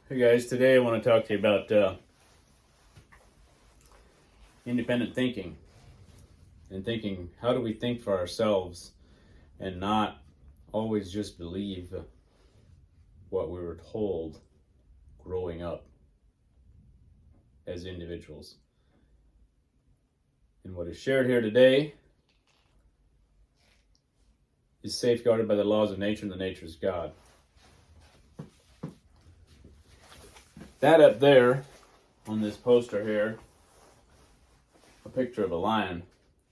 Hey guys, today I want to talk to you about independent thinking and thinking, how do we think for ourselves and not always just believe what we were told growing up as individuals. And what is shared here today is safeguarded by the laws of nature, and the nature is God. That up there on this poster here, a picture of a lion,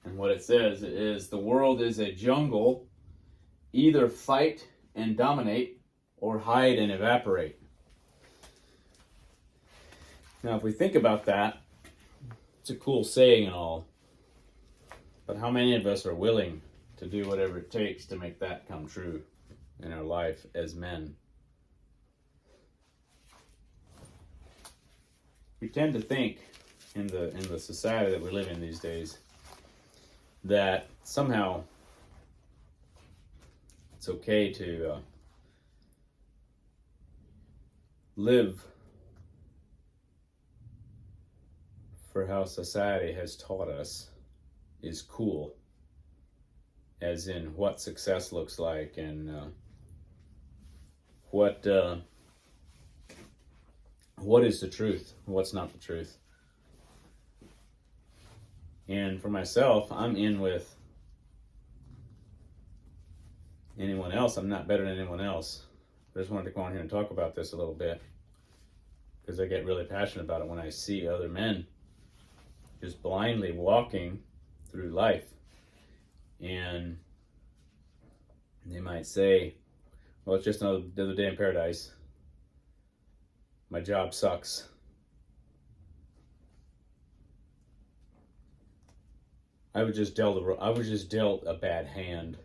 and what it says is, the world is a jungle, either fight and dominate or hide and evaporate. Now if we think about that, it's a cool saying and all, but how many of us are willing to do whatever it takes to make that come true in our life as men? We tend to think in the society that we live in these days that somehow it's okay to live for how society has taught us is cool, as in what success looks like and what is the truth, what's not the truth. And for myself, I'm in with anyone else. I'm not better than anyone else. I just wanted to come on here and talk about this a little bit because I get really passionate about it when I see other men just blindly walking through life. And they might say, well, it's just another day in paradise. My job sucks. I was just dealt a bad hand.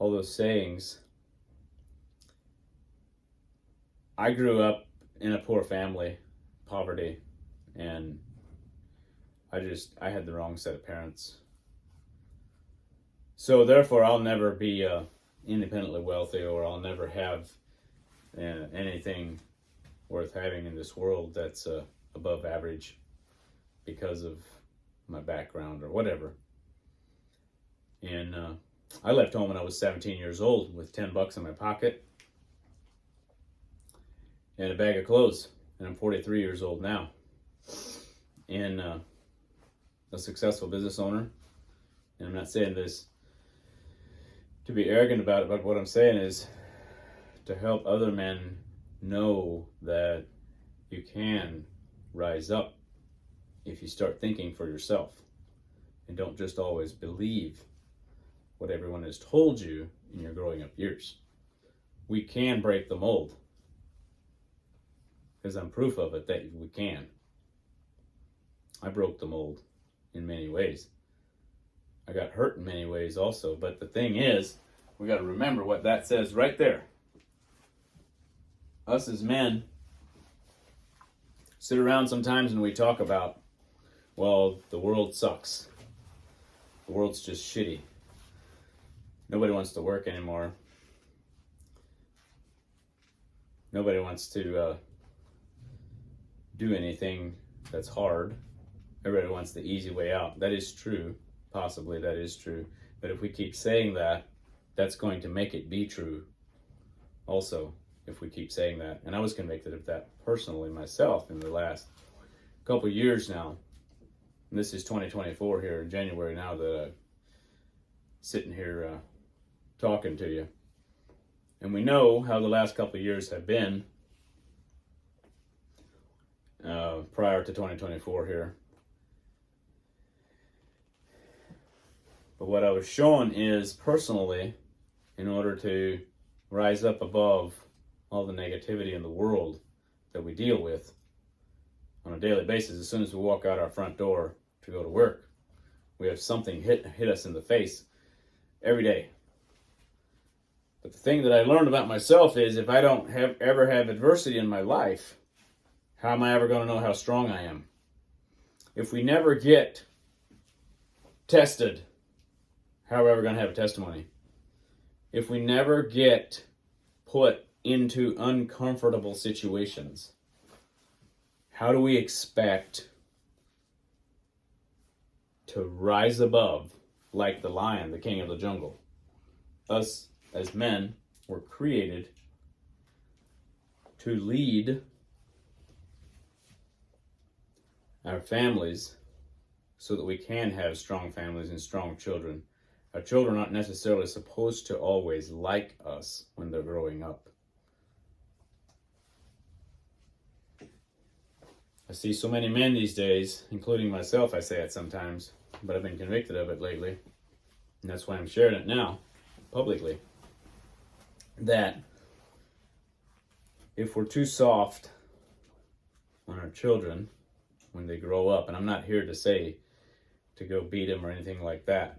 All those sayings. I grew up in a poor family, poverty, and I had the wrong set of parents. So therefore, I'll never be independently wealthy, or I'll never have anything worth having in this world that's above average because of my background or whatever. And I left home when I was 17 years old with $10 in my pocket and a bag of clothes, and I'm 43 years old now, and a successful business owner. And I'm not saying this to be arrogant about it, but what I'm saying is to help other men know that you can rise up if you start thinking for yourself and don't just always believe what everyone has told you in your growing up years. We can break the mold, because I'm proof of it that we can. I broke the mold in many ways. I got hurt in many ways also, but the thing is, we got to remember what that says right there. Us as men sit around sometimes and we talk about, well, the world sucks. The world's just shitty. Nobody wants to work anymore. Nobody wants to do anything that's hard. Everybody wants the easy way out. That is true. Possibly that is true. But if we keep saying that, that's going to make it be true also, if we keep saying that. And I was convicted of that personally myself in the last couple years now. And this is 2024 here in January now that I'm sitting here talking to you. And we know how the last couple of years have been prior to 2024 here. But what I was shown is, personally, in order to rise up above all the negativity in the world that we deal with on a daily basis, as soon as we walk out our front door to go to work, we have something hit us in the face every day. But the thing that I learned about myself is, if I don't ever have adversity in my life, how am I ever going to know how strong I am? If we never get tested, how are we ever going to have a testimony? If we never get put into uncomfortable situations? How do we expect to rise above like the lion, the king of the jungle? Us as men were created to lead our families so that we can have strong families and strong children. Our children aren't necessarily supposed to always like us when they're growing up. I see so many men these days, including myself, I say it sometimes, but I've been convicted of it lately, and that's why I'm sharing it now, publicly, that if we're too soft on our children when they grow up, and I'm not here to say to go beat them or anything like that,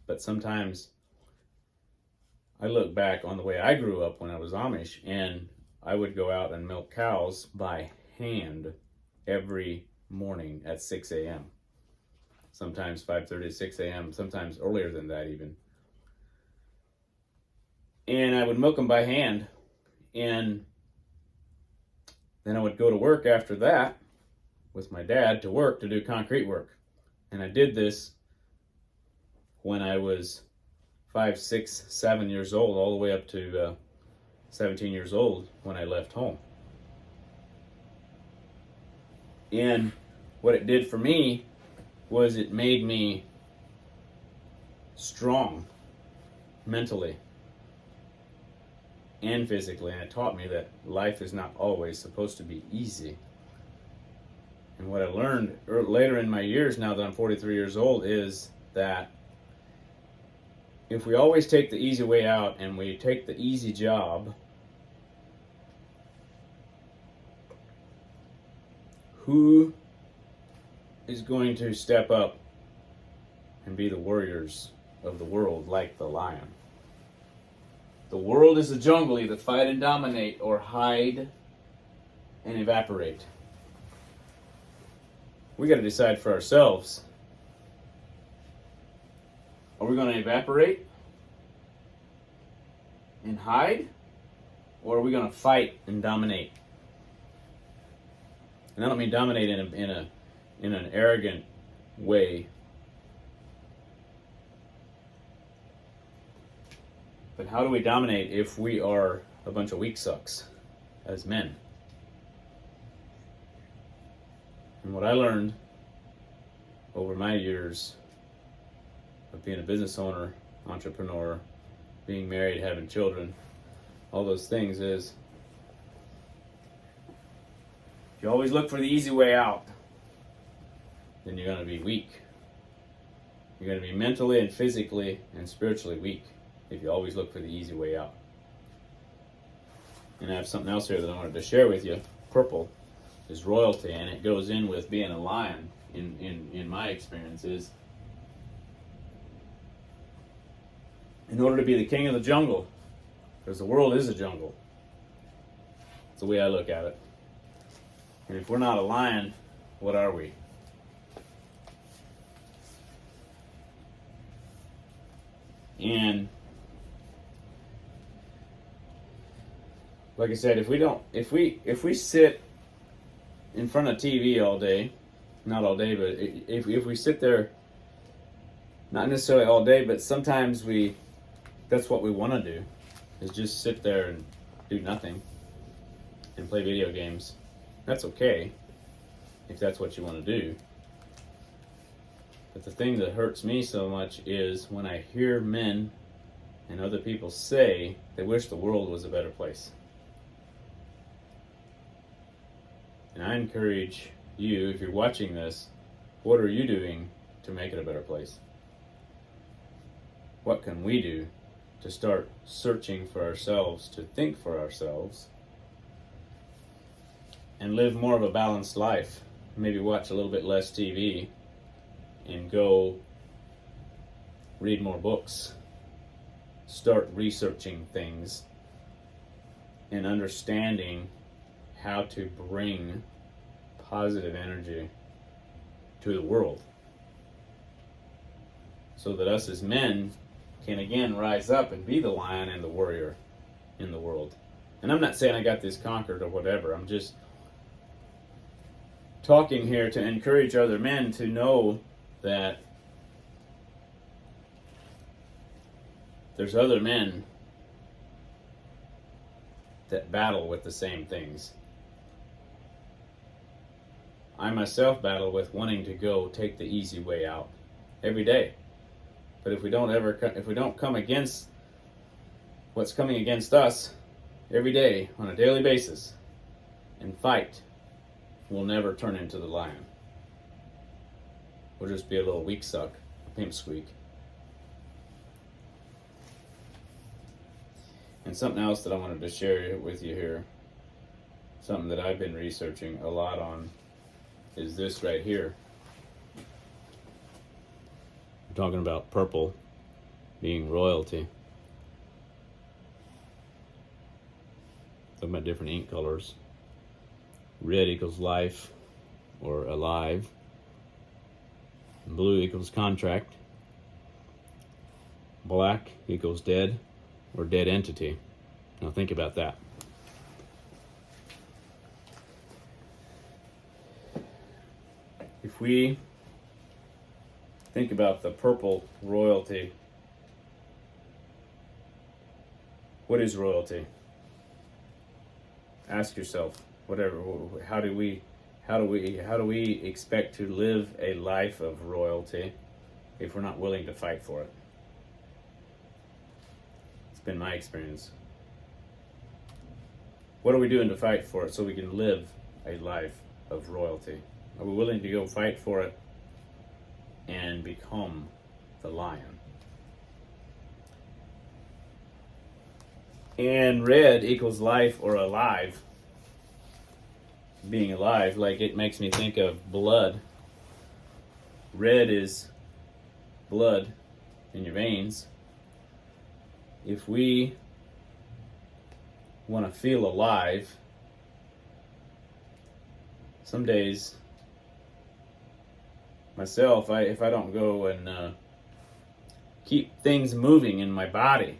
but sometimes I look back on the way I grew up when I was Amish, and I would go out and milk cows by hand every morning at 6 a.m. Sometimes 5:30, 6 a.m., sometimes earlier than that even. And I would milk them by hand, and then I would go to work after that with my dad to work to do concrete work. And I did this when I was 5, 6, 7 years old, all the way up to 17 years old when I left home. And what it did for me was it made me strong mentally and physically, and it taught me that life is not always supposed to be easy. And what I learned later in my years, now that I'm 43 years old, is that if we always take the easy way out and we take the easy job, who is going to step up and be the warriors of the world like the lion? The world is a jungle. Either fight and dominate or hide and evaporate. We got to decide for ourselves. Are we going to evaporate and hide, or are we going to fight and dominate? And I don't mean dominate in an arrogant way, but how do we dominate if we are a bunch of weak sucks as men? And what I learned over my years of being a business owner, entrepreneur, being married, having children, all those things is, if you always look for the easy way out, then you're going to be weak. You're going to be mentally and physically and spiritually weak if you always look for the easy way out. And I have something else here that I wanted to share with you. Purple is royalty, and it goes in with being a lion in my experiences. In order to be the king of the jungle, because the world is a jungle. That's the way I look at it. And if we're not a lion, what are we? And like I said, if we sit in front of TV all day, not all day, but if we sit there, not necessarily all day, but sometimes that's what we want to do, is just sit there and do nothing and play video games. That's okay if that's what you want to do. But the thing that hurts me so much is when I hear men and other people say they wish the world was a better place. And I encourage you, if you're watching this, what are you doing to make it a better place? What can we do to start searching for ourselves, to think for ourselves, and live more of a balanced life? Maybe watch a little bit less TV and go read more books. Start researching things and understanding how to bring positive energy to the world, so that us as men can again rise up and be the lion and the warrior in the world. And I'm not saying I got this conquered or whatever. I'm just talking here to encourage other men to know that there's other men that battle with the same things. I myself battle with wanting to go take the easy way out every day. But if we don't come against what's coming against us every day on a daily basis and fight, we'll never turn into the lion. We'll just be a little weak suck, a pimp squeak. And something else that I wanted to share with you here, something that I've been researching a lot on, is this right here. We're talking about purple being royalty. Talking about different ink colors. Red equals life or alive. Blue equals contract. Black equals dead or dead entity. Now think about that. If we think about the purple royalty, what is royalty? Ask yourself, whatever, how do we expect to live a life of royalty if we're not willing to fight for it? It's been my experience. What are we doing to fight for it so we can live a life of royalty? Are we willing to go fight for it and become the lion? And red equals life or alive. Being alive, like, it makes me think of blood. Red is blood in your veins. If we want to feel alive, some days, myself, if I don't go and keep things moving in my body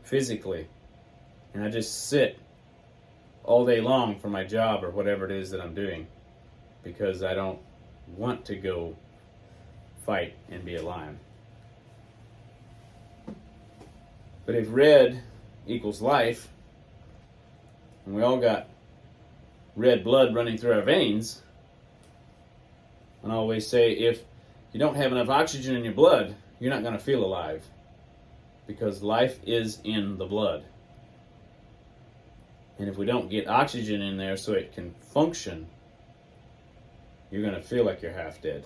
physically, and I just sit all day long for my job or whatever it is that I'm doing because I don't want to go fight and be a lion. But if red equals life, and we all got red blood running through our veins, and I always say, if you don't have enough oxygen in your blood, you're not going to feel alive, because life is in the blood. And if we don't get oxygen in there so it can function, you're going to feel like you're half dead.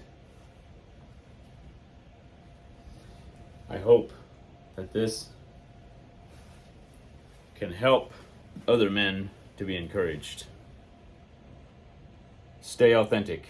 I hope that this can help other men to be encouraged. Stay authentic.